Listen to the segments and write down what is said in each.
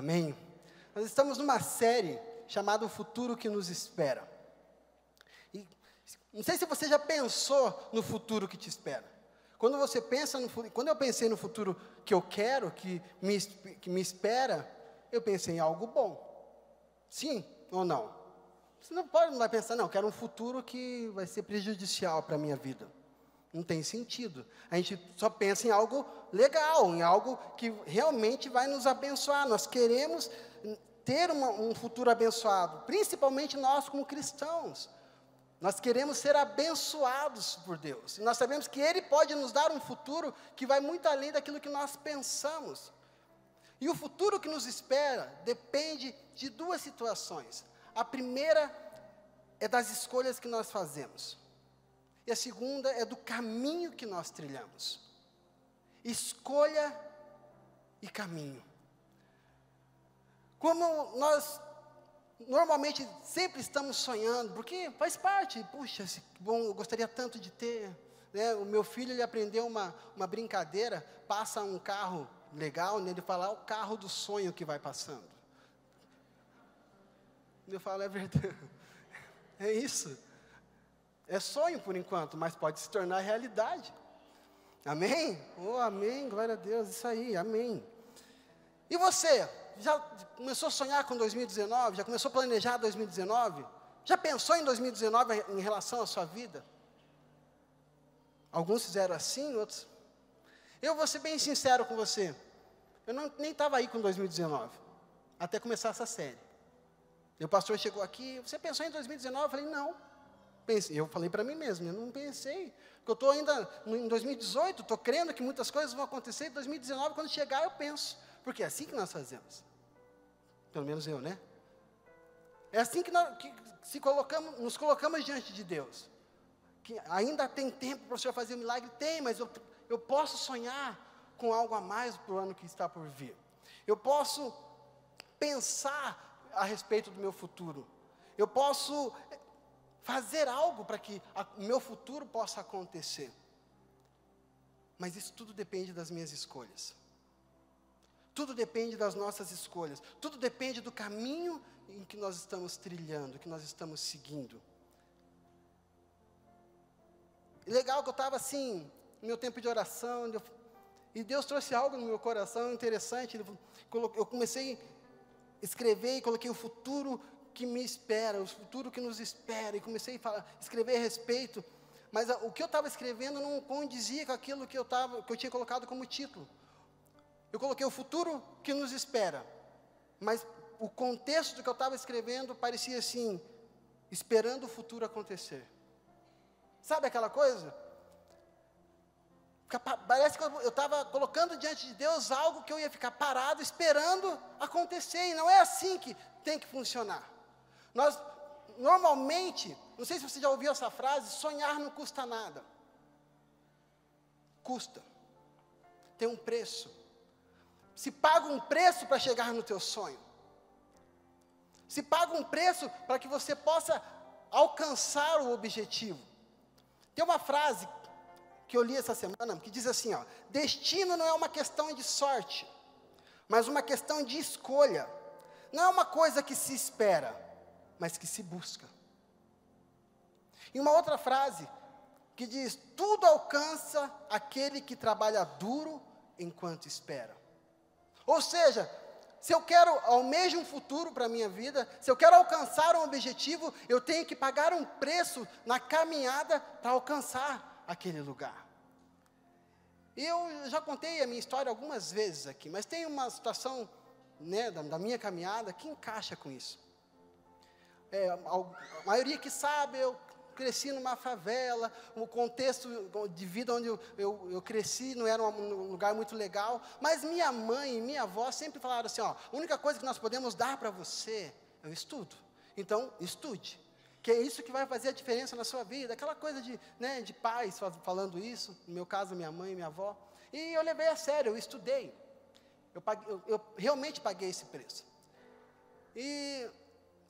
Amém? Nós estamos numa série chamada O Futuro que Nos Espera. E não sei se você já pensou no futuro que te espera. Quando você pensa no futuro, quando eu pensei no futuro que eu quero, que me espera, eu pensei em algo bom. Sim ou não? Você não vai pensar, não, quero um futuro que vai ser prejudicial para a minha vida. Não tem sentido. A gente só pensa em algo legal, em algo que realmente vai nos abençoar. Nós queremos ter um futuro abençoado, principalmente nós como cristãos. Nós queremos ser abençoados por Deus. E nós sabemos que Ele pode nos dar um futuro que vai muito além daquilo que nós pensamos. E o futuro que nos espera depende de duas situações. A primeira é das escolhas que nós fazemos. E a segunda é do caminho que nós trilhamos. Escolha e caminho. Como nós normalmente sempre estamos sonhando, porque faz parte, puxa, bom, eu gostaria tanto de ter, né? O meu filho, ele aprendeu uma brincadeira, passa um carro legal, né? Ele fala, o carro do sonho que vai passando. Eu falo, é verdade, é isso. É sonho por enquanto, mas pode se tornar realidade. Amém? Oh, amém, glória a Deus, isso aí, amém. E você, já começou a sonhar com 2019? Já começou a planejar 2019? Já pensou em 2019 em relação à sua vida? Alguns fizeram assim, outros... Eu vou ser bem sincero com você, eu nem estava aí com 2019, até começar essa série. E o pastor chegou aqui, você pensou em 2019? Eu falei, não. Eu falei para mim mesmo, eu não pensei, porque eu estou ainda em 2018, estou crendo que muitas coisas vão acontecer em 2019, quando chegar eu penso, porque é assim que nós fazemos, pelo menos eu, né? É assim que nós nos colocamos diante de Deus, que ainda tem tempo para o Senhor fazer um milagre, tem, mas eu posso sonhar com algo a mais para o ano que está por vir, eu posso pensar a respeito do meu futuro, eu posso fazer algo para que o meu futuro possa acontecer. Mas isso tudo depende das minhas escolhas. Tudo depende das nossas escolhas. Tudo depende do caminho em que nós estamos trilhando, que nós estamos seguindo. E legal que eu estava assim, no meu tempo de oração, e Deus trouxe algo no meu coração interessante. Eu comecei a escrever e coloquei o futuro que me espera, o futuro que nos espera, e comecei a escrever a respeito, mas o que eu estava escrevendo não condizia com aquilo que eu tinha colocado como título. Eu coloquei o futuro que nos espera, mas o contexto do que eu estava escrevendo parecia assim, esperando o futuro acontecer. Sabe aquela coisa? Parece que eu estava colocando diante de Deus algo que eu ia ficar parado, esperando acontecer, e não é assim que tem que funcionar. Nós, normalmente, não sei se você já ouviu essa frase, sonhar não custa nada. Custa. Tem um preço. Se paga um preço para chegar no teu sonho. Se paga um preço para que você possa alcançar o objetivo. Tem uma frase que eu li essa semana, que diz assim, ó, destino não é uma questão de sorte, mas uma questão de escolha. Não é uma coisa que se espera, mas que se busca. E uma outra frase, que diz, tudo alcança aquele que trabalha duro enquanto espera. Ou seja, se eu almejo um futuro para a minha vida, se eu quero alcançar um objetivo, eu tenho que pagar um preço na caminhada para alcançar aquele lugar. Eu já contei a minha história algumas vezes aqui, mas tem uma situação, né, da minha caminhada que encaixa com isso. A maioria que sabe, eu cresci numa favela, o contexto de vida onde eu cresci não era um lugar muito legal, mas minha mãe e minha avó sempre falaram assim, ó, a única coisa que nós podemos dar para você é o estudo, então estude, que é isso que vai fazer a diferença na sua vida, aquela coisa de pais falando isso, no meu caso minha mãe e minha avó, e eu levei a sério, eu estudei, eu realmente paguei esse preço, e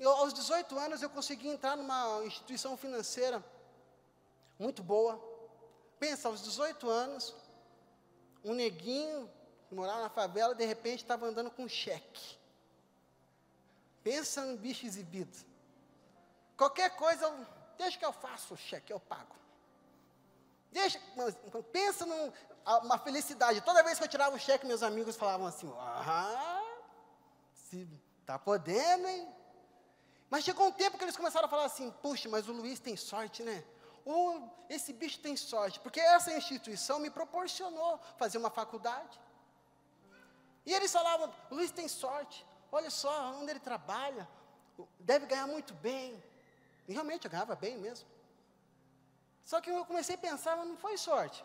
aos 18 anos eu consegui entrar numa instituição financeira muito boa. Pensa, aos 18 anos, um neguinho que morava na favela, de repente estava andando com cheque. Pensa num bicho exibido. Qualquer coisa, deixa que eu faço o cheque, eu pago. Pensa numa felicidade. Toda vez que eu tirava o cheque, meus amigos falavam assim, se tá podendo, hein? Mas chegou um tempo que eles começaram a falar assim, puxa, mas o Luiz tem sorte, né? Ou esse bicho tem sorte, porque essa instituição me proporcionou fazer uma faculdade. E eles falavam, o Luiz tem sorte, olha só onde ele trabalha, deve ganhar muito bem. E realmente eu ganhava bem mesmo. Só que eu comecei a pensar, mas não foi sorte.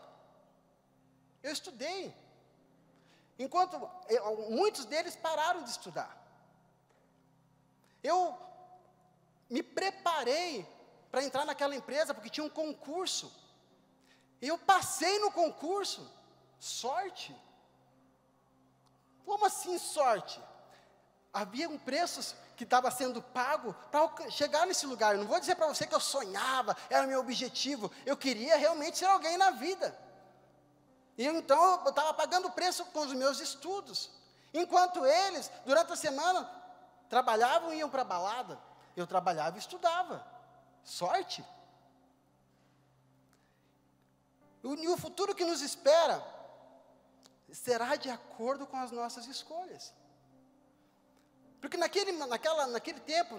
Eu estudei. Enquanto muitos deles pararam de estudar. Eu me preparei para entrar naquela empresa, porque tinha um concurso. E eu passei no concurso. Sorte? Como assim sorte? Havia preços que estava sendo pago para chegar nesse lugar. Eu não vou dizer para você que eu sonhava, era o meu objetivo. Eu queria realmente ser alguém na vida. E então eu estava pagando o preço com os meus estudos. Enquanto eles, durante a semana, trabalhavam e iam para a balada. Eu trabalhava e estudava. Sorte. E o futuro que nos espera será de acordo com as nossas escolhas. Porque naquele tempo,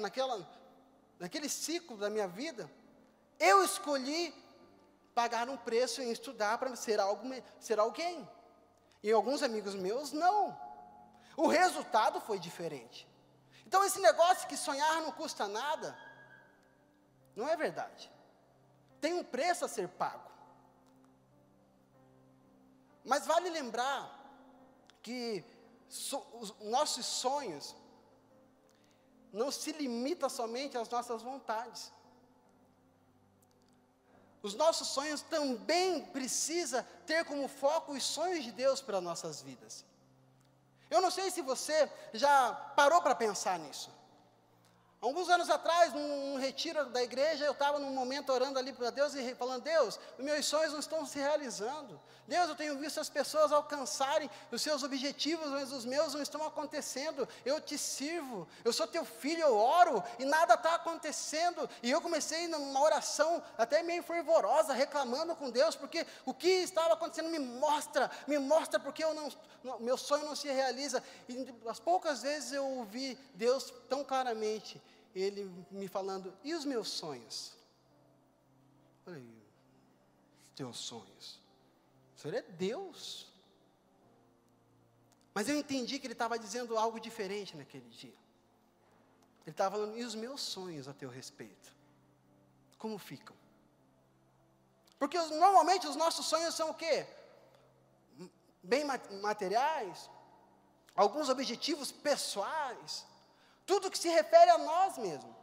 naquele ciclo da minha vida, eu escolhi pagar um preço em estudar para ser alguém. E alguns amigos meus, não. O resultado foi diferente. Então, esse negócio que sonhar não custa nada, não é verdade. Tem um preço a ser pago. Mas vale lembrar que os nossos sonhos não se limitam somente às nossas vontades. Os nossos sonhos também precisam ter como foco os sonhos de Deus para nossas vidas. Eu não sei se você já parou para pensar nisso. Alguns anos atrás, num retiro da igreja, eu estava num momento orando ali para Deus e falando, Deus, os meus sonhos não estão se realizando. Deus, eu tenho visto as pessoas alcançarem os seus objetivos, mas os meus não estão acontecendo. Eu te sirvo, eu sou teu filho, eu oro e nada está acontecendo. E eu comecei numa oração até meio fervorosa, reclamando com Deus, porque o que estava acontecendo me mostra porque meu sonho não se realiza. E as poucas vezes eu ouvi Deus tão claramente, Ele me falando, e os meus sonhos? Eu falei, os teus sonhos? O Senhor é Deus. Mas eu entendi que Ele estava dizendo algo diferente naquele dia. Ele estava falando, e os meus sonhos a teu respeito? Como ficam? Porque normalmente os nossos sonhos são o quê? Bem materiais, alguns objetivos pessoais, tudo que se refere a nós mesmos.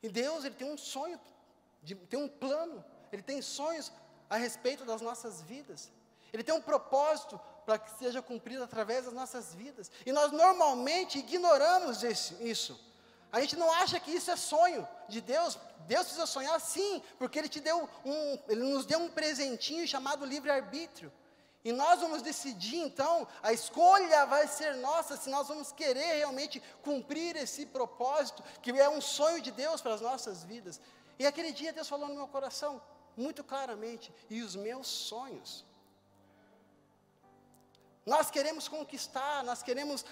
E Deus, Ele tem um sonho, tem um plano, Ele tem sonhos a respeito das nossas vidas. Ele tem um propósito para que seja cumprido através das nossas vidas. E nós normalmente ignoramos isso. A gente não acha que isso é sonho de Deus. Deus precisa sonhar sim, porque Ele Ele nos deu um presentinho chamado livre-arbítrio. E nós vamos decidir, então, a escolha vai ser nossa, se nós vamos querer realmente cumprir esse propósito, que é um sonho de Deus para as nossas vidas. E aquele dia Deus falou no meu coração, muito claramente, e os meus sonhos. Nós queremos conquistar, nós queremos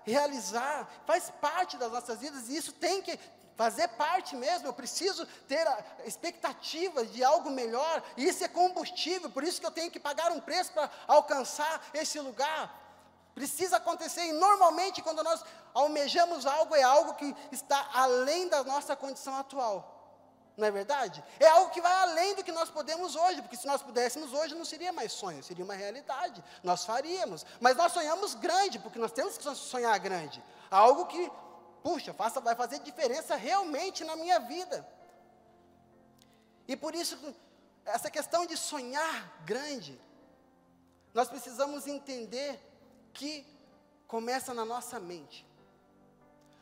realizar, faz parte das nossas vidas, e isso tem que fazer parte mesmo. Eu preciso ter a expectativa de algo melhor, e isso é combustível, por isso que eu tenho que pagar um preço para alcançar esse lugar. Precisa acontecer, e normalmente quando nós almejamos algo, é algo que está além da nossa condição atual. Não é verdade? É algo que vai além do que nós podemos hoje, porque se nós pudéssemos hoje, não seria mais sonho, seria uma realidade, nós faríamos, mas nós sonhamos grande, porque nós temos que sonhar grande, algo que, puxa, vai fazer diferença realmente na minha vida. E por isso, essa questão de sonhar grande, nós precisamos entender que começa na nossa mente,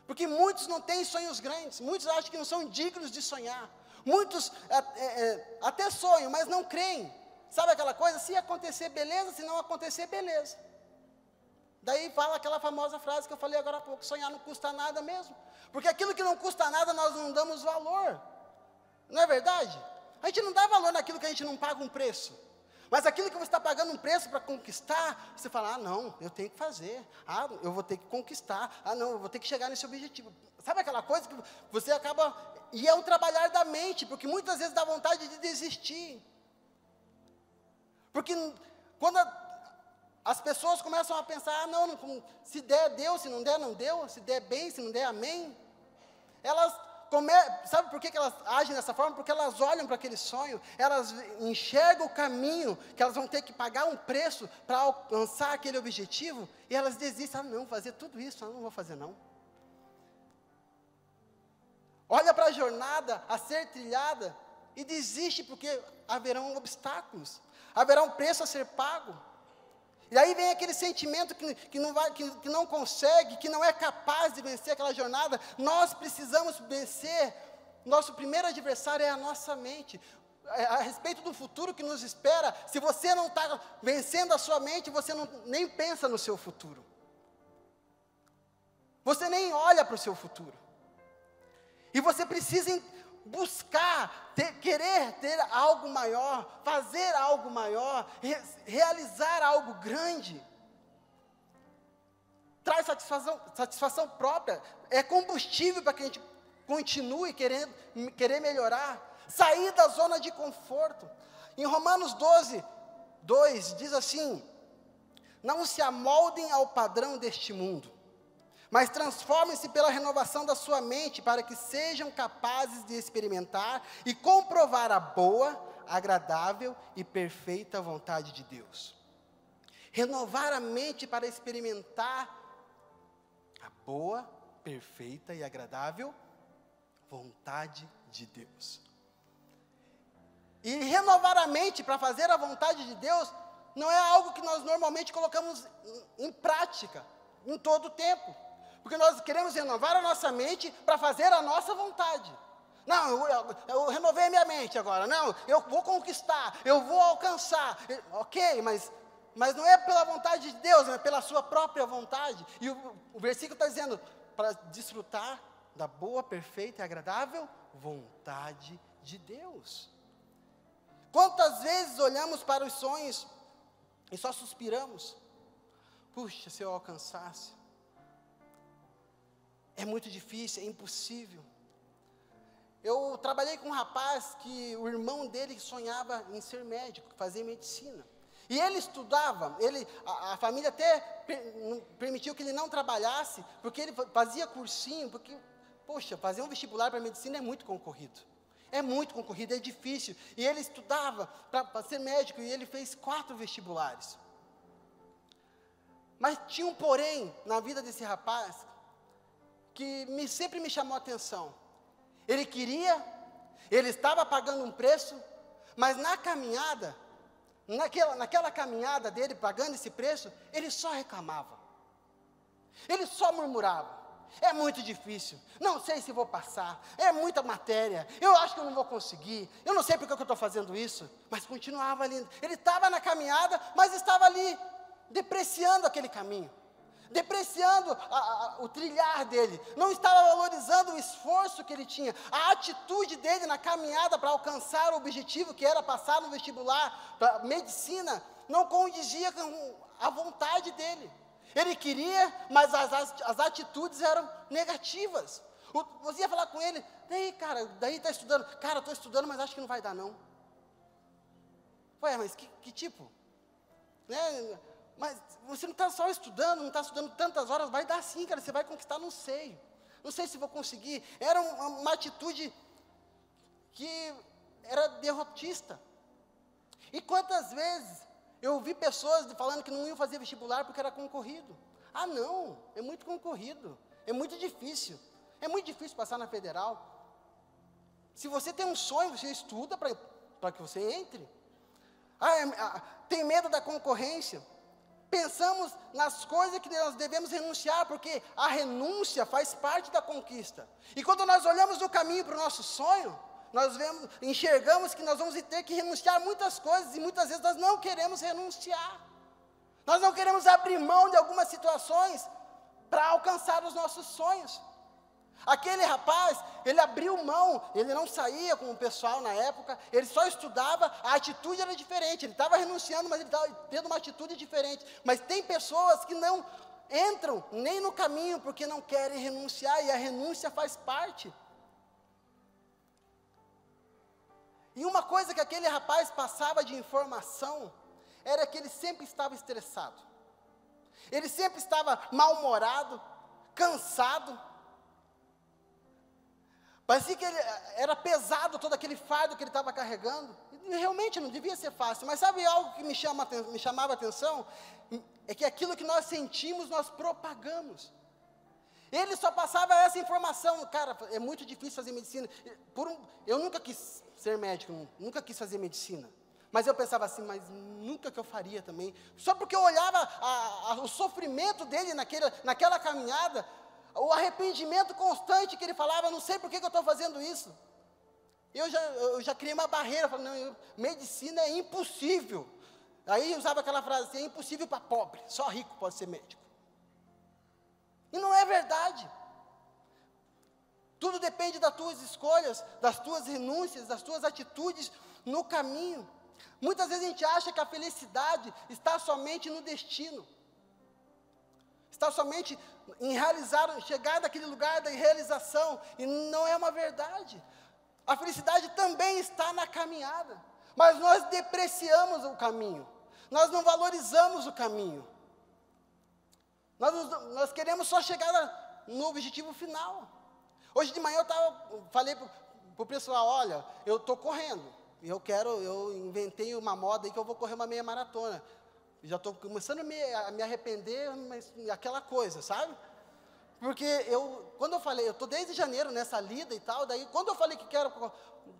porque muitos não têm sonhos grandes, muitos acham que não são dignos de sonhar, muitos até sonham, mas não creem. Sabe aquela coisa? Se acontecer, beleza, se não acontecer, beleza. Daí fala aquela famosa frase que eu falei agora há pouco, sonhar não custa nada mesmo. Porque aquilo que não custa nada, nós não damos valor. Não é verdade? A gente não dá valor naquilo que a gente não paga um preço. Mas aquilo que você está pagando um preço para conquistar, você fala, não, eu tenho que fazer. Eu vou ter que conquistar. Não, eu vou ter que chegar nesse objetivo. Sabe aquela coisa que você acaba... E é um trabalhar da mente, porque muitas vezes dá vontade de desistir. Porque quando as pessoas começam a pensar, não, se der, deu, se não der, não deu, se der bem, se não der, amém. Elas sabe por que elas agem dessa forma? Porque elas olham para aquele sonho, elas enxergam o caminho, que elas vão ter que pagar um preço para alcançar aquele objetivo, e elas desistem, não, fazer tudo isso, não vou fazer não. Olha para a jornada a ser trilhada, e desiste porque haverão obstáculos, haverá um preço a ser pago. E aí vem aquele sentimento que não consegue, que não é capaz de vencer aquela jornada. Nós precisamos vencer. Nosso primeiro adversário é a nossa mente. A respeito do futuro que nos espera, se você não está vencendo a sua mente, você nem pensa no seu futuro. Você nem olha para o seu futuro. E você precisa buscar, querer ter algo maior, fazer algo maior, realizar algo grande. Traz satisfação própria, é combustível para que a gente continue querer melhorar, sair da zona de conforto. Em Romanos 12:2 diz assim, não se amoldem ao padrão deste mundo, mas transformem-se pela renovação da sua mente, para que sejam capazes de experimentar e comprovar a boa, agradável e perfeita vontade de Deus. Renovar a mente para experimentar a boa, perfeita e agradável vontade de Deus. E renovar a mente para fazer a vontade de Deus não é algo que nós normalmente colocamos em prática, em todo o tempo. Porque nós queremos renovar a nossa mente para fazer a nossa vontade. Não, eu renovei a minha mente agora. Não, eu vou conquistar, eu vou alcançar. Ok, mas não é pela vontade de Deus, é pela sua própria vontade. E o versículo está dizendo, para desfrutar da boa, perfeita e agradável vontade de Deus. Quantas vezes olhamos para os sonhos e só suspiramos? Puxa, se eu alcançasse. É muito difícil, é impossível. Eu trabalhei com um rapaz que o irmão dele sonhava em ser médico, fazer medicina. E ele estudava, a família até permitiu que ele não trabalhasse, porque ele fazia cursinho, porque, poxa, fazer um vestibular para medicina é muito concorrido. É muito concorrido, é difícil. E ele estudava para ser médico, e ele fez 4 vestibulares. Mas tinha um porém na vida desse rapaz, que sempre me chamou a atenção. Ele estava pagando um preço, mas na caminhada, naquela caminhada dele, pagando esse preço, ele só reclamava. Ele só murmurava. É muito difícil, não sei se vou passar, é muita matéria, eu acho que eu não vou conseguir, eu não sei porque eu estou fazendo isso, mas continuava ali. Ele estava na caminhada, mas estava ali, depreciando aquele caminho. Depreciando o trilhar dele, não estava valorizando o esforço que ele tinha, a atitude dele na caminhada para alcançar o objetivo que era passar no vestibular, para medicina, não condizia com a vontade dele. Ele queria, mas as atitudes eram negativas. Você ia falar com ele, daí está estudando, cara, estou estudando, mas acho que não vai dar não. Ué, mas que tipo? Né? Mas você não está só estudando, não está estudando tantas horas, vai dar sim, cara, você vai conquistar, não sei se vou conseguir. Era uma atitude que era derrotista. E quantas vezes eu ouvi pessoas falando que não iam fazer vestibular porque era concorrido. Não, é muito concorrido, é muito difícil passar na federal. Se você tem um sonho, você estuda para que você entre. Tem medo da concorrência. Pensamos nas coisas que nós devemos renunciar, porque a renúncia faz parte da conquista. E quando nós olhamos no caminho para o nosso sonho, nós enxergamos que nós vamos ter que renunciar a muitas coisas, e muitas vezes nós não queremos renunciar. Nós não queremos abrir mão de algumas situações para alcançar os nossos sonhos. Aquele rapaz, ele abriu mão, ele não saía com o pessoal na época, ele só estudava, a atitude era diferente, ele estava renunciando, mas ele estava tendo uma atitude diferente. Mas tem pessoas que não entram nem no caminho, porque não querem renunciar, e a renúncia faz parte. E uma coisa que aquele rapaz passava de informação, era que ele sempre estava estressado. Ele sempre estava mal-humorado, cansado. Parecia que era pesado todo aquele fardo que ele estava carregando. E realmente não devia ser fácil. Mas sabe algo que me chamava a atenção? É que aquilo que nós sentimos, nós propagamos. Ele só passava essa informação. Cara, é muito difícil fazer medicina. Eu nunca quis ser médico, nunca quis fazer medicina. Mas eu pensava assim, mas nunca que eu faria também. Só porque eu olhava o sofrimento dele naquela caminhada, o arrependimento constante que ele falava, não sei por que eu estou fazendo isso. Eu já criei uma barreira, falei, não, medicina é impossível. Aí usava aquela frase assim, é impossível para pobre, só rico pode ser médico. E não é verdade. Tudo depende das tuas escolhas, das tuas renúncias, das tuas atitudes no caminho. Muitas vezes a gente acha que a felicidade está somente no destino. Está somente em chegar naquele lugar da realização. E não é uma verdade. A felicidade também está na caminhada. Mas nós depreciamos o caminho. Nós não valorizamos o caminho. Nós queremos só chegar no objetivo final. Hoje de manhã falei para o pessoal, olha, eu estou correndo. Eu inventei uma moda aí que eu vou correr uma meia maratona. Já estou começando a me arrepender, mas aquela coisa, sabe? Porque quando eu falei, eu estou desde janeiro nessa lida e tal, daí quando eu falei que quero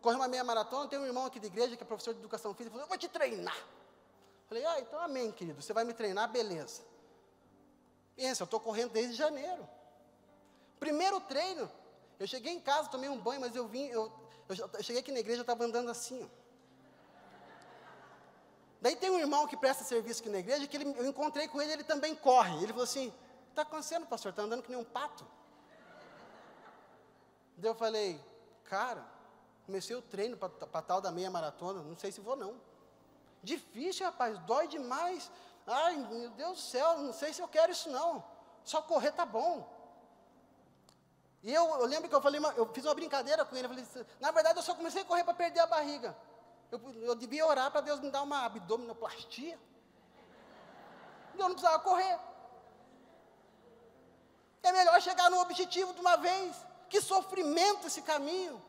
correr uma meia maratona, tem um irmão aqui da igreja que é professor de educação física, falou, eu vou te treinar. Falei, então amém, querido, você vai me treinar, beleza. Pensa, eu estou correndo desde janeiro. Primeiro treino, eu cheguei em casa, tomei um banho, mas eu cheguei aqui na igreja, eu estava andando assim, ó. Daí tem um irmão que presta serviço aqui na igreja, que eu encontrei com ele também corre. Ele falou assim, o que está acontecendo, pastor? Está andando que nem um pato. Daí eu falei, cara, comecei o treino para tal da meia maratona, não sei se vou não. Difícil, rapaz, dói demais. Ai, meu Deus do céu, não sei se eu quero isso não. Só correr tá bom. E eu lembro que eu fiz uma brincadeira com ele, eu falei, na verdade eu só comecei a correr para perder a barriga. Eu devia orar para Deus me dar uma abdominoplastia. Eu não precisava correr. É melhor chegar no objetivo de uma vez. Que sofrimento esse caminho.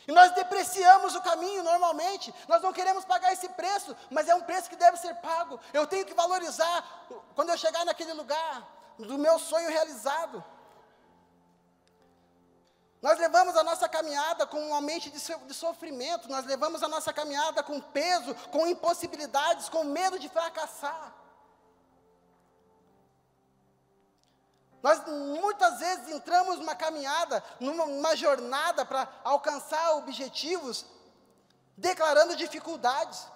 E nós depreciamos o caminho normalmente. Nós não queremos pagar esse preço, mas é um preço que deve ser pago. Eu tenho que valorizar quando eu chegar naquele lugar, do meu sonho realizado. Nós levamos a nossa caminhada com uma mente de sofrimento, nós levamos a nossa caminhada com peso, com impossibilidades, com medo de fracassar. Nós muitas vezes entramos numa caminhada, numa jornada para alcançar objetivos, declarando dificuldades,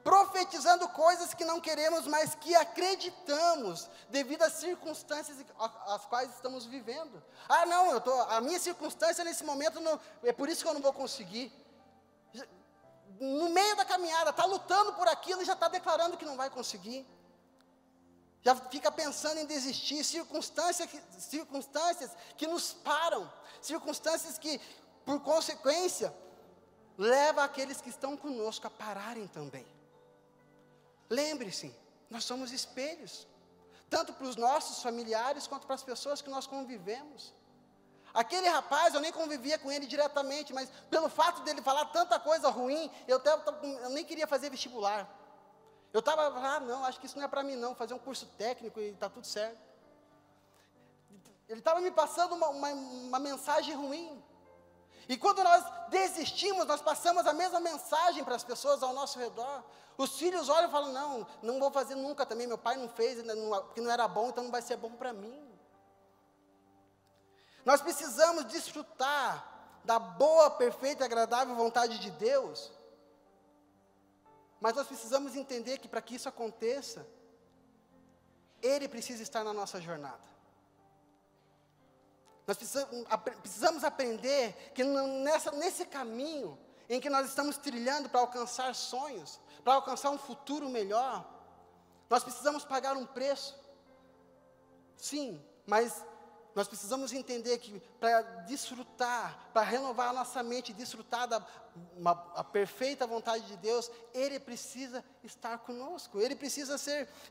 profetizando coisas que não queremos, mas que acreditamos, devido às circunstâncias às quais estamos vivendo. Ah, não, a minha circunstância nesse momento, é por isso que eu não vou conseguir. No meio da caminhada, está lutando por aquilo e já está declarando que não vai conseguir. Já fica pensando em desistir, circunstâncias que nos param, circunstâncias que, por consequência, levam aqueles que estão conosco a pararem também. Lembre-se, nós somos espelhos, tanto para os nossos familiares, quanto para as pessoas que nós convivemos. Aquele rapaz, eu nem convivia com ele diretamente, mas pelo fato dele falar tanta coisa ruim, eu nem queria fazer vestibular. Eu estava, não, acho que isso não é para mim não, fazer um curso técnico e está tudo certo. Ele estava me passando uma mensagem ruim. E quando nós desistimos, nós passamos a mesma mensagem para as pessoas ao nosso redor. Os filhos olham e falam, não vou fazer nunca também, meu pai não fez, porque não era bom, então não vai ser bom para mim. Nós precisamos desfrutar da boa, perfeita e agradável vontade de Deus, mas nós precisamos entender que para que isso aconteça, Ele precisa estar na nossa jornada. Nós precisamos aprender que nesse caminho em que nós estamos trilhando para alcançar sonhos, para alcançar um futuro melhor, nós precisamos pagar um preço. Sim, mas nós precisamos entender que para desfrutar, para renovar a nossa mente, desfrutar a perfeita vontade de Deus, Ele precisa estar conosco,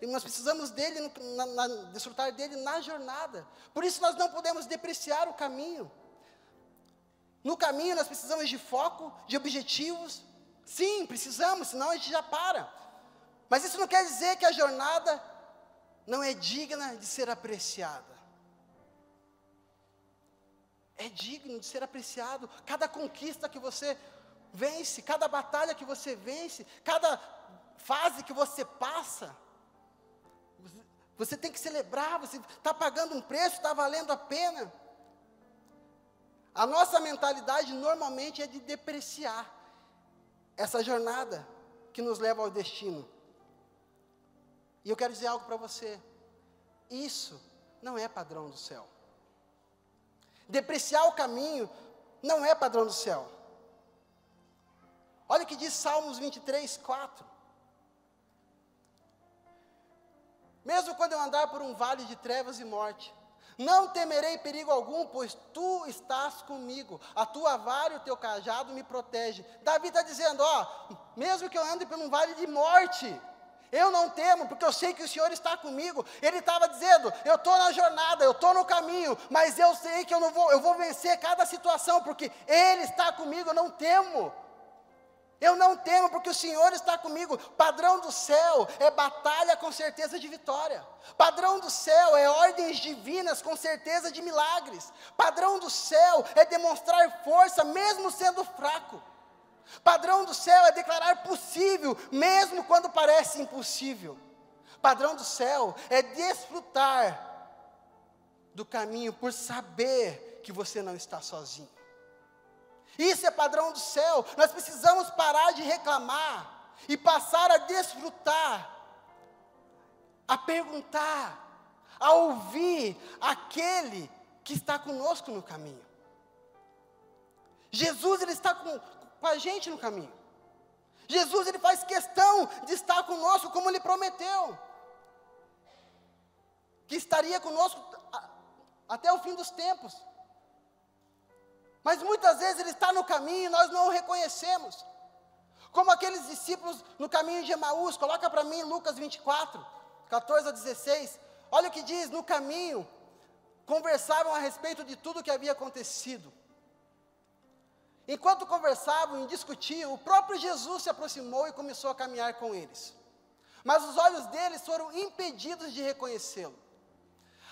nós precisamos dEle, desfrutar dEle na jornada. Por isso nós não podemos depreciar o caminho. No caminho nós precisamos de foco, de objetivos. Sim, precisamos, senão a gente já para. Mas isso não quer dizer que a jornada não é digna de ser apreciada. É digno de ser apreciado. Cada conquista que você vence, cada batalha que você vence, cada fase que você passa, você tem que celebrar, você está pagando um preço, está valendo a pena. A nossa mentalidade normalmente é de depreciar essa jornada que nos leva ao destino. E eu quero dizer algo para você: isso não é padrão do céu. Depreciar o caminho não é padrão do céu. Olha o que diz Salmos 23, 4. Mesmo quando eu andar por um vale de trevas e morte, não temerei perigo algum, pois tu estás comigo. A tua vara e o teu cajado me protegem. Davi está dizendo, mesmo que eu ande por um vale de morte, eu não temo, porque eu sei que o Senhor está comigo. Ele estava dizendo, eu estou na jornada, eu estou no caminho, mas eu sei que eu vou vencer cada situação, porque Ele está comigo, eu não temo. Eu não temo, porque o Senhor está comigo. Padrão do céu é batalha com certeza de vitória. Padrão do céu é ordens divinas com certeza de milagres. Padrão do céu é demonstrar força mesmo sendo fraco. Padrão do céu é declarar possível, mesmo quando parece impossível. Padrão do céu é desfrutar do caminho por saber que você não está sozinho. Isso é padrão do céu. Nós precisamos parar de reclamar e passar a desfrutar, a perguntar, a ouvir aquele que está conosco no caminho. Jesus, Ele está com a gente no caminho. Jesus, Ele faz questão de estar conosco, como Ele prometeu, que estaria conosco até o fim dos tempos. Mas muitas vezes Ele está no caminho e nós não o reconhecemos. Como aqueles discípulos no caminho de Emaús. Coloca para mim Lucas 24, 14 a 16. Olha o que diz: no caminho, conversavam a respeito de tudo o que havia acontecido. Enquanto conversavam e discutiam, o próprio Jesus se aproximou e começou a caminhar com eles. Mas os olhos deles foram impedidos de reconhecê-lo.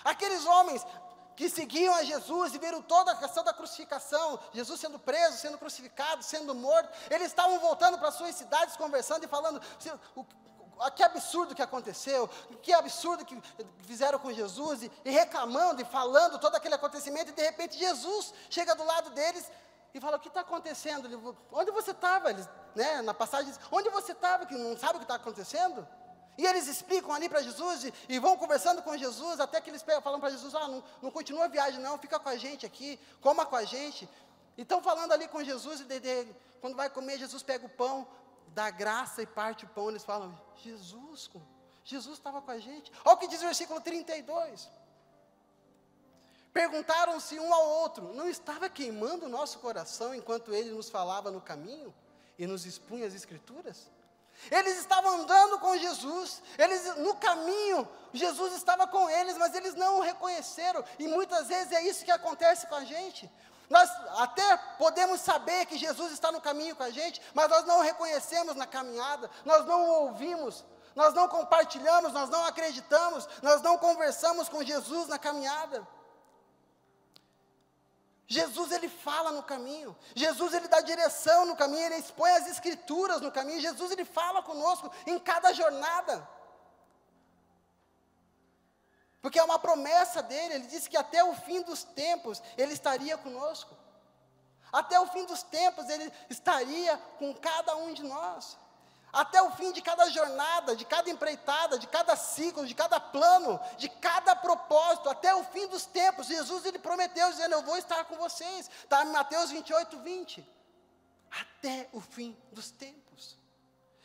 Aqueles homens que seguiam a Jesus e viram toda a questão da crucificação, Jesus sendo preso, sendo crucificado, sendo morto, eles estavam voltando para suas cidades, conversando e falando, que absurdo que aconteceu, que absurdo que fizeram com Jesus, e reclamando e falando todo aquele acontecimento, e de repente Jesus chega do lado deles e fala: o que está acontecendo? Onde você estava? Na passagem diz: onde você estava, que não sabe o que está acontecendo? E eles explicam ali para Jesus e vão conversando com Jesus, até que eles falam para Jesus: não continua a viagem não, fica com a gente aqui, coma com a gente. E estão falando ali com Jesus, e quando vai comer, Jesus pega o pão, dá graça e parte o pão. Eles falam: Jesus estava com a gente. Olha o que diz o versículo 32. Perguntaram-se um ao outro: não estava queimando o nosso coração enquanto Ele nos falava no caminho e nos expunha as Escrituras? Eles estavam andando com Jesus, no caminho, Jesus estava com eles, mas eles não o reconheceram, e muitas vezes é isso que acontece com a gente. Nós até podemos saber que Jesus está no caminho com a gente, mas nós não o reconhecemos na caminhada, nós não o ouvimos, nós não compartilhamos, nós não acreditamos, nós não conversamos com Jesus na caminhada. Jesus, Ele fala no caminho. Jesus, Ele dá direção no caminho. Ele expõe as Escrituras no caminho. Jesus, Ele fala conosco em cada jornada. Porque é uma promessa dEle. Ele disse que até o fim dos tempos Ele estaria conosco. Até o fim dos tempos Ele estaria com cada um de nós. Até o fim de cada jornada, de cada empreitada, de cada ciclo, de cada plano, de cada propósito, até o fim dos tempos. Jesus, ele prometeu, dizendo, eu vou estar com vocês. Está em Mateus 28, 20. Até o fim dos tempos.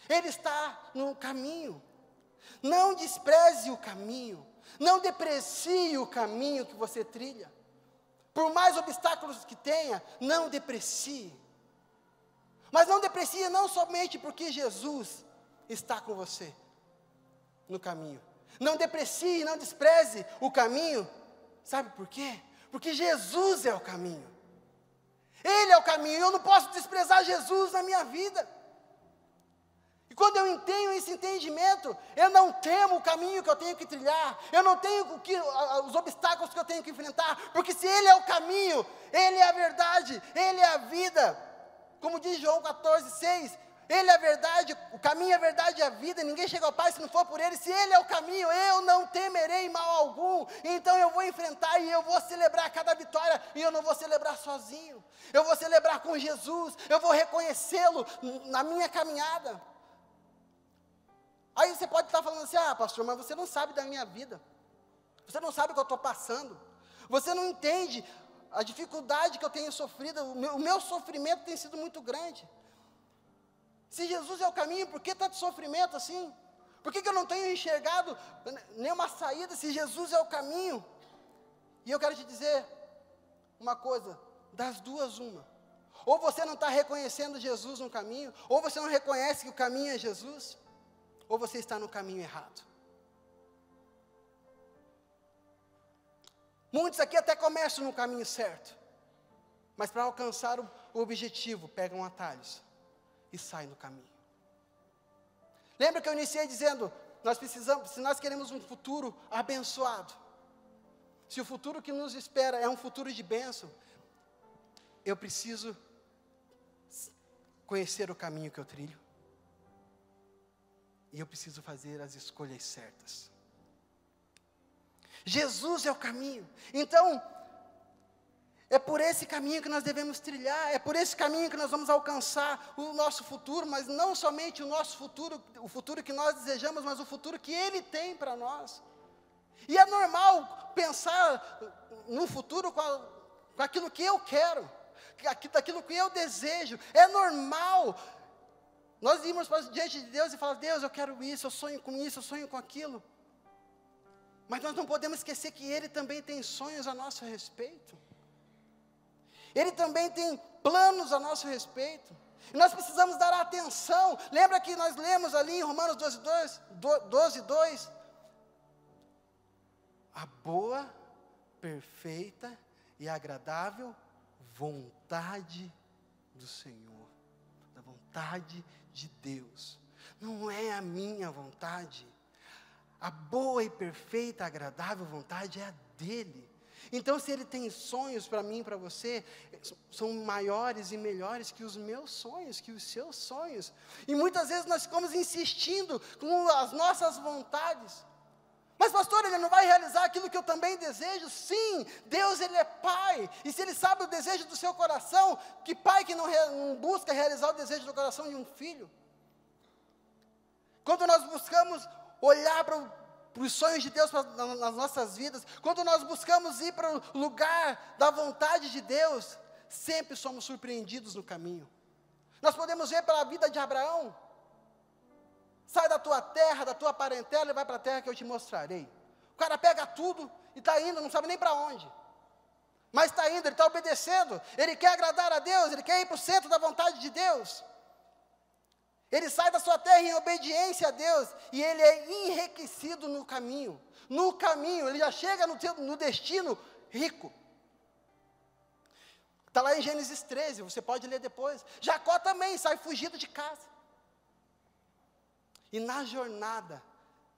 Ele está no caminho. Não despreze o caminho. Não deprecie o caminho que você trilha. Por mais obstáculos que tenha, não deprecie. Mas não deprecie não somente porque Jesus está com você no caminho. Não deprecie, não despreze o caminho. Sabe por quê? Porque Jesus é o caminho. Ele é o caminho. Eu não posso desprezar Jesus na minha vida. E quando eu tenho esse entendimento, eu não temo o caminho que eu tenho que trilhar. Eu não tenho os obstáculos que eu tenho que enfrentar. Porque se Ele é o caminho, Ele é a verdade, Ele é a vida. Como diz João 14,6, Ele é a verdade, o caminho é a verdade e a vida, ninguém chega ao Pai se não for por Ele. Se Ele é o caminho, eu não temerei mal algum. Então eu vou enfrentar e eu vou celebrar cada vitória, e eu não vou celebrar sozinho. Eu vou celebrar com Jesus, eu vou reconhecê-lo na minha caminhada. Aí você pode estar falando assim, pastor, mas você não sabe da minha vida. Você não sabe o que eu estou passando. Você não entende a dificuldade que eu tenho sofrido, o meu sofrimento tem sido muito grande. Se Jesus é o caminho, por que tanto sofrimento assim? Por que eu não tenho enxergado nenhuma saída, se Jesus é o caminho? E eu quero te dizer uma coisa, das duas uma. Ou você não está reconhecendo Jesus no caminho, ou você não reconhece que o caminho é Jesus, ou você está no caminho errado. Muitos aqui até começam no caminho certo, mas para alcançar o objetivo, pegam atalhos e saem do caminho. Lembra que eu iniciei dizendo, se nós queremos um futuro abençoado, se o futuro que nos espera é um futuro de bênção, eu preciso conhecer o caminho que eu trilho, e eu preciso fazer as escolhas certas. Jesus é o caminho. Então, é por esse caminho que nós devemos trilhar, é por esse caminho que nós vamos alcançar o nosso futuro, mas não somente o nosso futuro, o futuro que nós desejamos, mas o futuro que Ele tem para nós. E é normal pensar no futuro com aquilo que eu quero, daquilo que eu desejo, é normal nós irmos diante de Deus e falar, Deus, eu quero isso, eu sonho com isso, eu sonho com aquilo. Mas nós não podemos esquecer que Ele também tem sonhos a nosso respeito. Ele também tem planos a nosso respeito. E nós precisamos dar atenção. Lembra que nós lemos ali em Romanos 12:2? A boa, perfeita e agradável vontade do Senhor. Da vontade de Deus. Não é a minha vontade. A boa e perfeita, agradável vontade é a dele. Então, se ele tem sonhos para mim e para você, são maiores e melhores que os meus sonhos, que os seus sonhos. E muitas vezes nós ficamos insistindo com as nossas vontades. Mas pastor, Ele não vai realizar aquilo que eu também desejo? Sim, Deus, Ele é Pai. E se Ele sabe o desejo do seu coração, que pai que não busca realizar o desejo do coração de um filho? Quando nós buscamos olhar para os sonhos de Deus nas nossas vidas, quando nós buscamos ir para o lugar da vontade de Deus, sempre somos surpreendidos no caminho. Nós podemos ver pela vida de Abraão, sai da tua terra, da tua parentela e vai para a terra que eu te mostrarei. O cara pega tudo e está indo, não sabe nem para onde, mas está indo, ele está obedecendo, ele quer agradar a Deus, ele quer ir para o centro da vontade de Deus. Ele sai da sua terra em obediência a Deus, e ele é enriquecido no caminho. No caminho, ele já chega no destino rico. Está lá em Gênesis 13, você pode ler depois. Jacó também sai fugido de casa. E na jornada,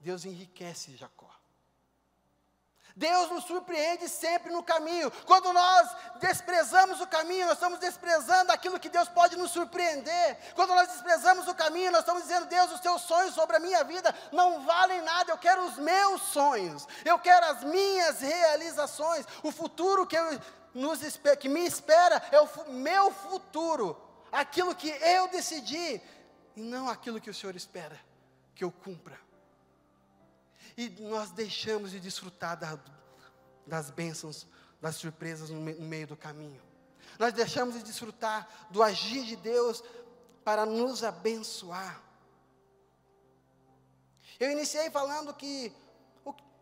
Deus enriquece Jacó. Deus nos surpreende sempre no caminho. Quando nós desprezamos o caminho, nós estamos desprezando aquilo que Deus pode nos surpreender. Quando nós desprezamos o caminho, nós estamos dizendo, Deus, os teus sonhos sobre a minha vida não valem nada, eu quero os meus sonhos, eu quero as minhas realizações, o futuro que me espera é o meu futuro, aquilo que eu decidi e não aquilo que o Senhor espera que eu cumpra. E nós deixamos de desfrutar das bênçãos, das surpresas no meio do caminho. Nós deixamos de desfrutar do agir de Deus para nos abençoar. Eu iniciei falando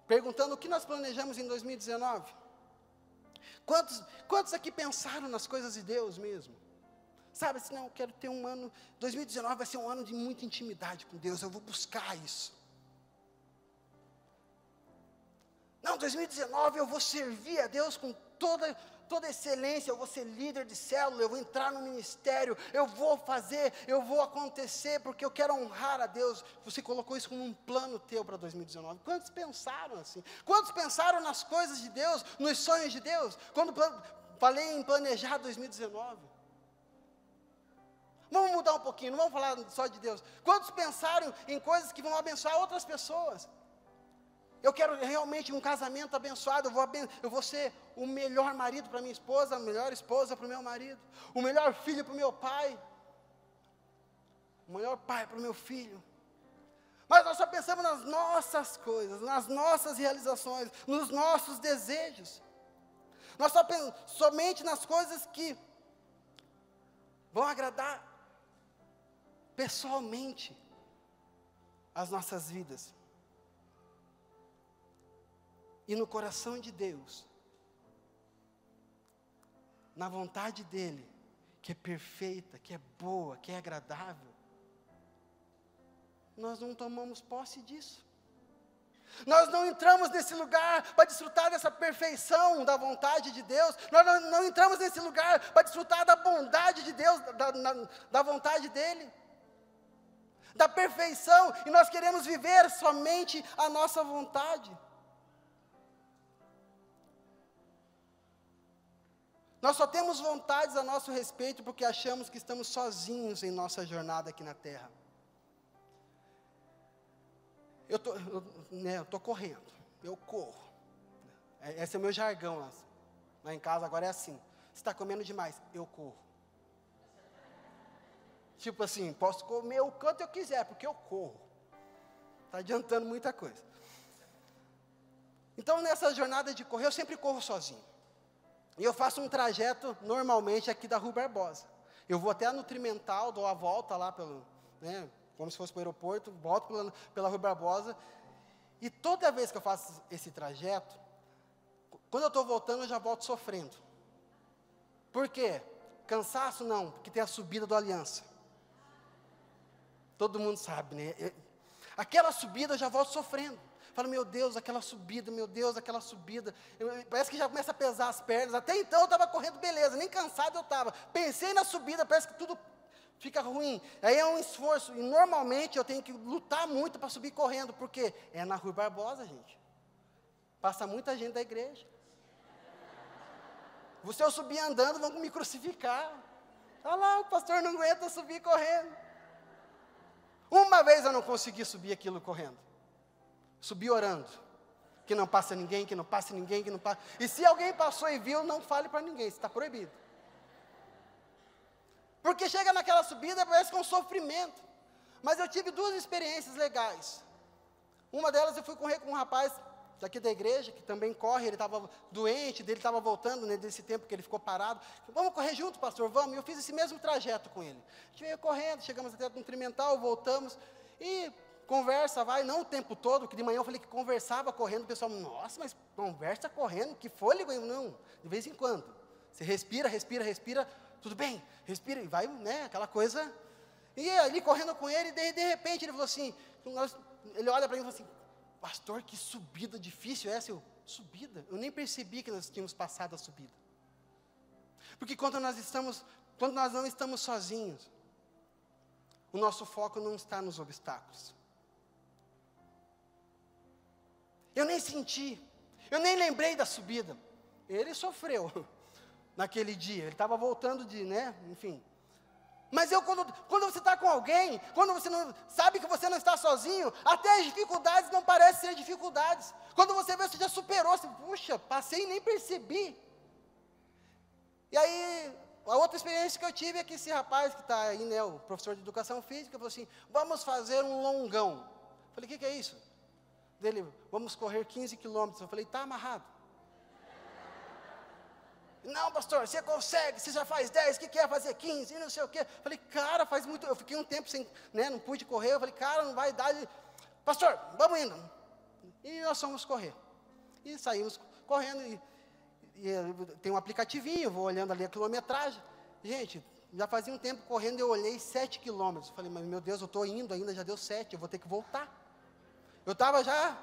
perguntando o que nós planejamos em 2019. Quantos aqui pensaram nas coisas de Deus mesmo? Sabe, assim, não, eu quero ter um ano, 2019 vai ser um ano de muita intimidade com Deus, eu vou buscar isso. Não, 2019 eu vou servir a Deus com toda excelência, eu vou ser líder de célula, eu vou entrar no ministério, eu vou fazer, eu vou acontecer, porque eu quero honrar a Deus. Você colocou isso como um plano teu para 2019. Quantos pensaram assim? Quantos pensaram nas coisas de Deus, nos sonhos de Deus? Quando falei em planejar 2019. Vamos mudar um pouquinho, não vamos falar só de Deus. Quantos pensaram em coisas que vão abençoar outras pessoas? Eu quero realmente um casamento abençoado, eu vou ser o melhor marido para minha esposa, a melhor esposa para o meu marido, o melhor filho para o meu pai, o melhor pai para o meu filho. Mas nós só pensamos nas nossas coisas, nas nossas realizações, nos nossos desejos. Nós só pensamos somente nas coisas que vão agradar pessoalmente as nossas vidas. E no coração de Deus, na vontade dEle, que é perfeita, que é boa, que é agradável, nós não tomamos posse disso. Nós não entramos nesse lugar para desfrutar dessa perfeição da vontade de Deus. Nós não entramos nesse lugar para desfrutar da bondade de Deus, da vontade dEle, da perfeição, e nós queremos viver somente a nossa vontade. Nós só temos vontades a nosso respeito porque achamos que estamos sozinhos em nossa jornada aqui na terra. Eu estou correndo, eu corro. Esse é o meu jargão lá em casa, agora é assim. Você está comendo demais, eu corro. Tipo assim, posso comer o quanto eu quiser, porque eu corro. Está adiantando muita coisa. Então, nessa jornada de correr, eu sempre corro sozinho. E eu faço um trajeto, normalmente, aqui da Rua Barbosa. Eu vou até a Nutrimental, dou a volta lá, como se fosse para o aeroporto, volto pela Rua Barbosa. E toda vez que eu faço esse trajeto, quando eu estou voltando, eu já volto sofrendo. Por quê? Cansaço não, porque tem a subida do Aliança. Todo mundo sabe, né? Aquela subida eu já volto sofrendo. Falo, meu Deus, aquela subida. Parece que já começa a pesar as pernas. Até então eu estava correndo, beleza, nem cansado eu estava. Pensei na subida, parece que tudo fica ruim. Aí é um esforço, e normalmente eu tenho que lutar muito para subir correndo, porque é na Rua Barbosa, gente. Passa muita gente da igreja. Se eu subir andando, vão me crucificar. Olha lá, o pastor não aguenta subir correndo. Uma vez eu não consegui subir aquilo correndo. Subi orando, que não passa ninguém, que não passe ninguém, que não passa. E se alguém passou e viu, não fale para ninguém, está proibido. Porque chega naquela subida, parece que é um sofrimento. Mas eu tive duas experiências legais. Uma delas eu fui correr com um rapaz daqui da igreja, que também corre, ele estava doente, ele estava voltando, né, desse tempo que ele ficou parado. Vamos correr junto, pastor, vamos. E eu fiz esse mesmo trajeto com ele. A gente veio correndo, chegamos até o Nutrimental, voltamos, e conversa, não o tempo todo, que de manhã eu falei que conversava correndo, o pessoal, nossa, mas conversa correndo, que fôlego? Não, de vez em quando. Você respira, tudo bem, respira, e vai, né, aquela coisa. E ali correndo com ele, de repente ele falou assim, ele olha para mim e falou assim, pastor, que subida difícil é essa? Subida? Eu nem percebi que nós tínhamos passado a subida. Porque quando nós não estamos sozinhos, o nosso foco não está nos obstáculos. Eu nem senti, eu nem lembrei da subida. Ele sofreu naquele dia, ele estava voltando enfim. Mas quando você está com alguém, quando você não sabe que você não está sozinho, até as dificuldades não parecem ser dificuldades. Quando você vê, você já superou, puxa, passei e nem percebi. E aí, a outra experiência que eu tive é que esse rapaz que está aí, né, o professor de educação física, falou assim, vamos fazer um longão. Eu falei, o que é isso? Dele, vamos correr 15 quilômetros. Eu falei, está amarrado. Não, pastor, você consegue, você já faz 10, o que é fazer 15, e não sei o quê. Eu falei, cara, faz muito, eu fiquei um tempo sem, né, não pude correr. Eu falei, cara, não vai dar. Pastor, vamos indo. E nós fomos correr. E saímos correndo, e tem um aplicativinho, vou olhando ali a quilometragem. Gente, já fazia um tempo correndo, eu olhei 7 quilômetros. Falei, mas meu Deus, eu estou indo ainda, já deu 7, eu vou ter que voltar. Eu estava já,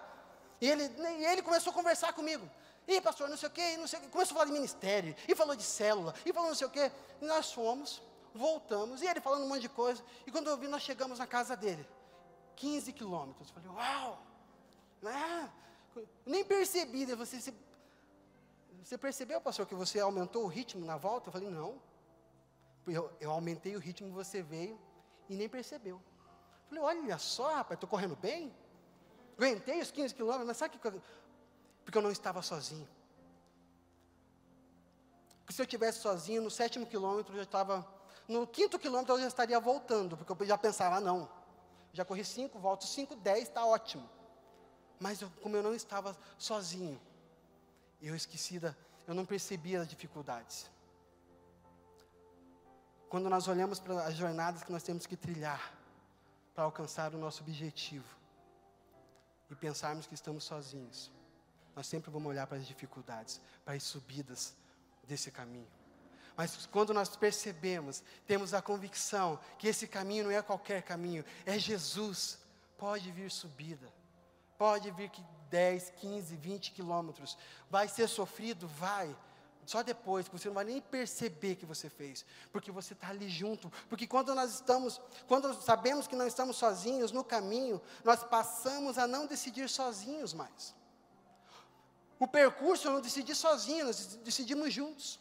e ele começou a conversar comigo. E pastor, não sei o quê, não sei o quê. Começou a falar de ministério, e falou de célula, e falou não sei o quê. E nós fomos, voltamos, e ele falando um monte de coisa. E quando eu vi, nós chegamos na casa dele. 15 quilômetros. Falei, uau! Nem percebi, né? Você percebeu, pastor, que você aumentou o ritmo na volta? Eu falei, não. Eu aumentei o ritmo, você veio e nem percebeu. Eu falei, olha só, rapaz, estou correndo bem. Aguentei os 15 quilômetros, mas sabe que porque eu não estava sozinho. Porque se eu estivesse sozinho, no 7º quilômetro, eu já estava, no 5º quilômetro eu já estaria voltando, porque eu já pensava, não, já corri 5, volto 5, 10, está ótimo. Mas como eu não estava sozinho, eu não percebia as dificuldades. Quando nós olhamos para as jornadas que nós temos que trilhar, para alcançar o nosso objetivo, e pensarmos que estamos sozinhos, nós sempre vamos olhar para as dificuldades, para as subidas desse caminho. Mas quando nós percebemos, temos a convicção que esse caminho não é qualquer caminho, é Jesus, pode vir subida, pode vir que 10, 15, 20 quilômetros, vai ser sofrido? Vai, só depois, que você não vai nem perceber que você fez, porque você está ali junto, porque quando sabemos que não estamos sozinhos no caminho, nós passamos a não decidir sozinhos mais. O percurso eu não decidi sozinho, nós decidimos juntos.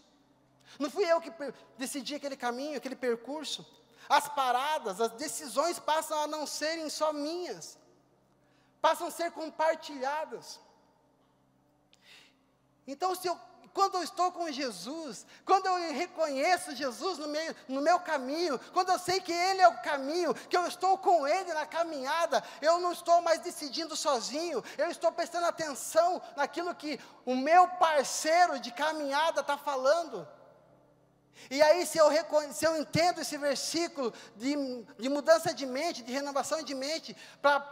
Não fui eu que decidi aquele caminho, aquele percurso. As paradas, as decisões passam a não serem só minhas, passam a ser compartilhadas. Então, quando eu estou com Jesus, quando eu reconheço Jesus no meu caminho, quando eu sei que Ele é o caminho, que eu estou com Ele na caminhada, eu não estou mais decidindo sozinho, eu estou prestando atenção naquilo que o meu parceiro de caminhada está falando. E aí, se eu entendo esse versículo de mudança de mente, de renovação de mente, para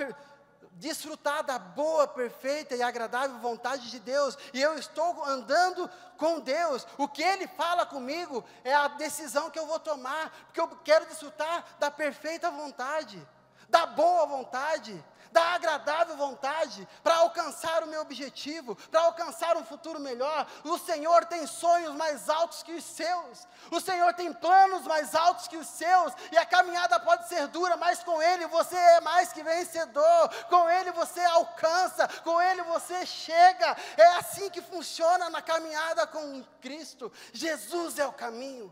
desfrutar da boa, perfeita e agradável vontade de Deus, e eu estou andando com Deus, o que Ele fala comigo é a decisão que eu vou tomar, porque eu quero desfrutar da perfeita vontade, da boa vontade, da agradável vontade, para alcançar o meu objetivo, para alcançar um futuro melhor. O Senhor tem sonhos mais altos que os seus, o Senhor tem planos mais altos que os seus, e a caminhada pode ser dura, mas com Ele você é mais que vencedor, com Ele você alcança, com Ele você chega. É assim que funciona na caminhada com Cristo. Jesus é o caminho,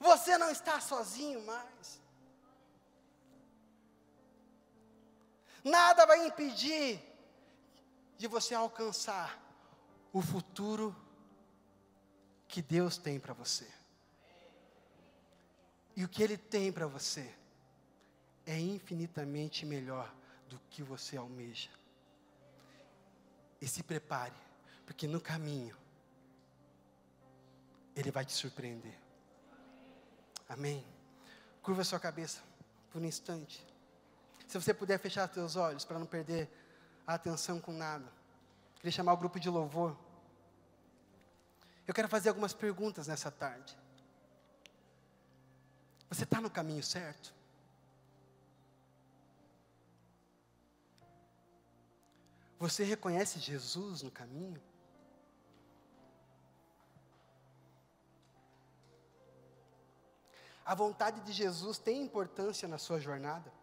você não está sozinho mais. Nada vai impedir de você alcançar o futuro que Deus tem para você. E o que Ele tem para você é infinitamente melhor do que você almeja. E se prepare, porque no caminho Ele vai te surpreender. Amém? Curva a sua cabeça por um instante. Se você puder fechar os seus olhos para não perder a atenção com nada. Queria chamar o grupo de louvor. Eu quero fazer algumas perguntas nessa tarde. Você está no caminho certo? Você reconhece Jesus no caminho? A vontade de Jesus tem importância na sua jornada?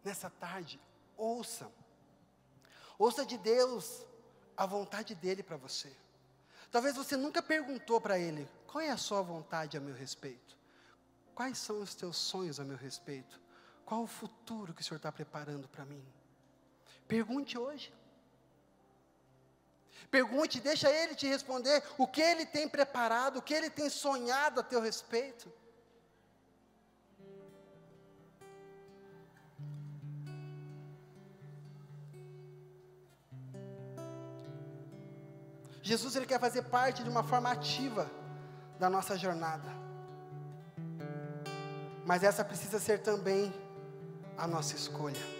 Nessa tarde, ouça de Deus a vontade dEle para você. Talvez você nunca perguntou para Ele, qual é a sua vontade a meu respeito? Quais são os teus sonhos a meu respeito? Qual o futuro que o Senhor está preparando para mim? Pergunte hoje. Pergunte, deixa Ele te responder o que Ele tem preparado, o que Ele tem sonhado a teu respeito. Jesus, Ele quer fazer parte de uma forma ativa da nossa jornada. Mas essa precisa ser também a nossa escolha.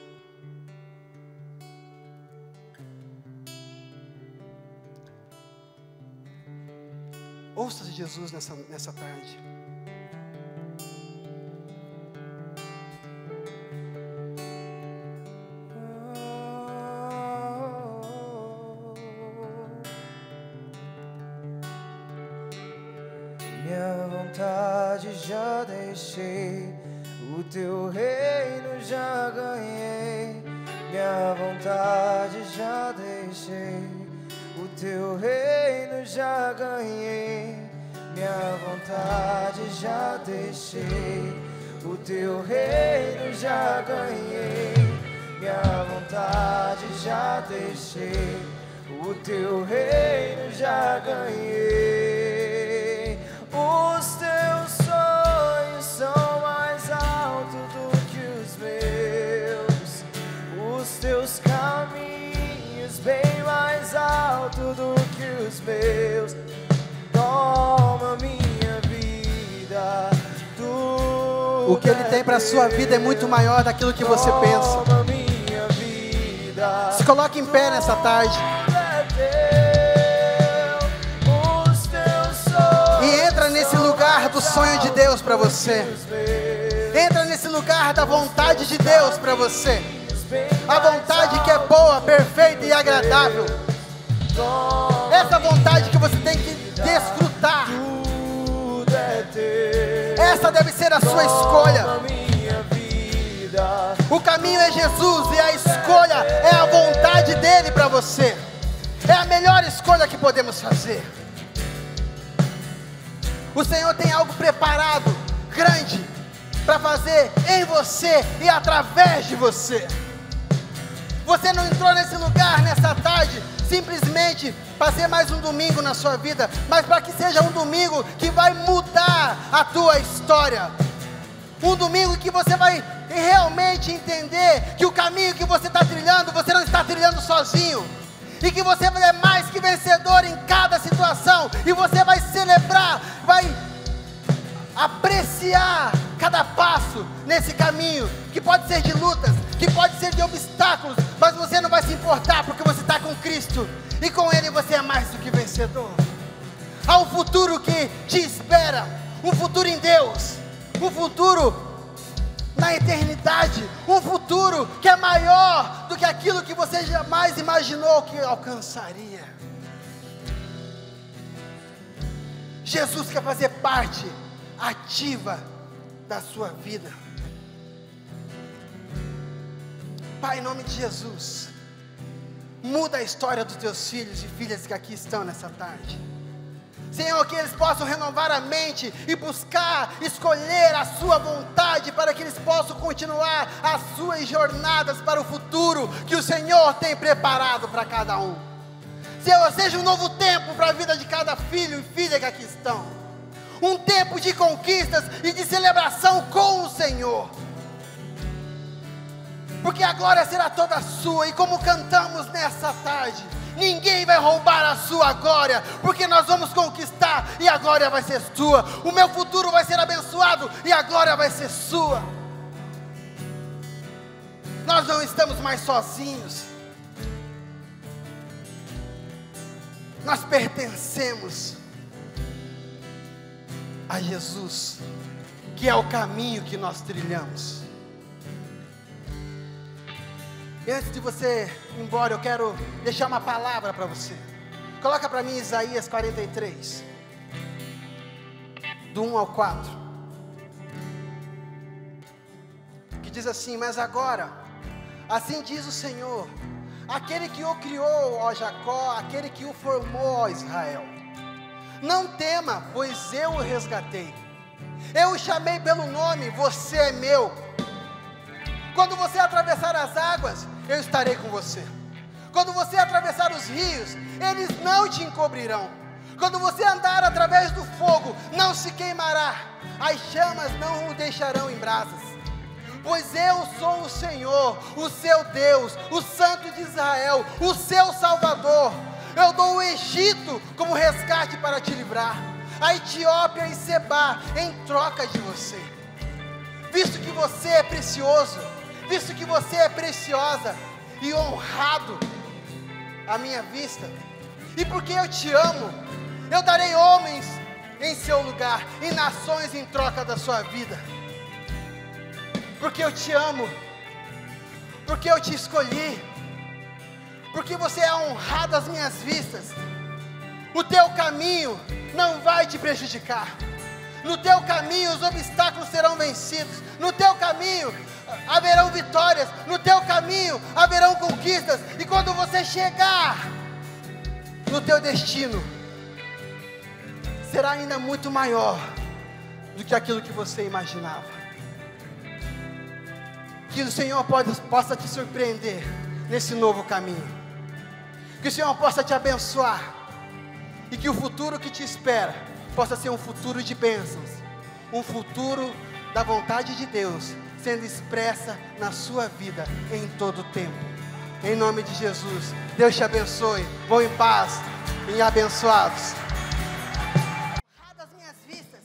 Ouça Jesus nessa tarde. Minha vontade já deixei, o teu reino já ganhei. Minha vontade já deixei, o teu reino já ganhei. Minha vontade já deixei, o teu reino já ganhei. Minha vontade já deixei, o teu reino já ganhei. Os teus sonhos são mais altos do que os meus, os teus caminhos bem mais altos do que os meus. Toma minha vida, o que Ele tem para a sua vida é muito maior daquilo que você pensa. Toma minha vida, se coloque em pé nessa tarde. Entra nesse lugar do sonho de Deus para você. Entra nesse lugar da vontade de Deus para você. A vontade que é boa, perfeita e agradável. Essa vontade que você tem que desfrutar. Essa deve ser a sua escolha. O caminho é Jesus e a escolha é a vontade dEle para você. É a melhor escolha que podemos fazer. O Senhor tem algo preparado, grande, para fazer em você e através de você. Você não entrou nesse lugar, nessa tarde, simplesmente para ser mais um domingo na sua vida, mas para que seja um domingo que vai mudar a tua história. Um domingo que você vai realmente entender que o caminho que você está trilhando, você não está trilhando sozinho. E que você é mais que vencedor em cada situação. E você vai celebrar, vai apreciar cada passo nesse caminho. Que pode ser de lutas, que pode ser de obstáculos. Mas você não vai se importar porque você está com Cristo. E com Ele você é mais do que vencedor. Há um futuro que te espera. Um futuro em Deus. Um futuro na eternidade, um futuro que é maior do que aquilo que você jamais imaginou que alcançaria. Jesus quer fazer parte ativa da sua vida. Pai, em nome de Jesus, muda a história dos teus filhos e filhas que aqui estão nessa tarde. Senhor, que eles possam renovar a mente e buscar, escolher a sua vontade para que eles possam continuar as suas jornadas para o futuro que o Senhor tem preparado para cada um. Senhor, seja um novo tempo para a vida de cada filho e filha que aqui estão. Um tempo de conquistas e de celebração com o Senhor. Porque a glória será toda sua, e como cantamos nessa tarde, ninguém vai roubar a sua glória, porque nós vamos conquistar e a glória vai ser sua. O meu futuro vai ser abençoado e a glória vai ser sua. Nós não estamos mais sozinhos. Nós pertencemos a Jesus, que é o caminho que nós trilhamos. E antes de você ir embora, eu quero deixar uma palavra para você. Coloca para mim Isaías 43, do 1 ao 4. Que diz assim: mas agora, assim diz o Senhor, aquele que o criou, ó Jacó, aquele que o formou, ó Israel. Não tema, pois eu o resgatei. Eu o chamei pelo nome, você é meu. Quando você atravessar as águas, eu estarei com você. Quando você atravessar os rios, eles não te encobrirão. Quando você andar através do fogo, não se queimará. As chamas não o deixarão em brasas. Pois eu sou o Senhor, o seu Deus, o Santo de Israel, o seu Salvador. Eu dou o Egito como resgate para te livrar, a Etiópia e Sebá em troca de você. Visto que você é precioso, visto que você é preciosa e honrado à minha vista, e porque eu te amo, eu darei homens em seu lugar e nações em troca da sua vida. Porque eu te amo, porque eu te escolhi, porque você é honrado às minhas vistas. O teu caminho não vai te prejudicar. No teu caminho os obstáculos serão vencidos. No teu caminho haverão vitórias. No teu caminho haverão conquistas. E quando você chegar no teu destino, será ainda muito maior do que aquilo que você imaginava. Que o Senhor possa te surpreender nesse novo caminho. Que o Senhor possa te abençoar. E que o futuro que te espera possa ser um futuro de bênçãos. Um futuro da vontade de Deus sendo expressa na sua vida em todo o tempo. Em nome de Jesus, Deus te abençoe. Vão em paz e abençoados. Das minhas vistas,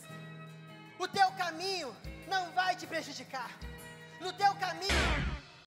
o teu caminho não vai te prejudicar. No teu caminho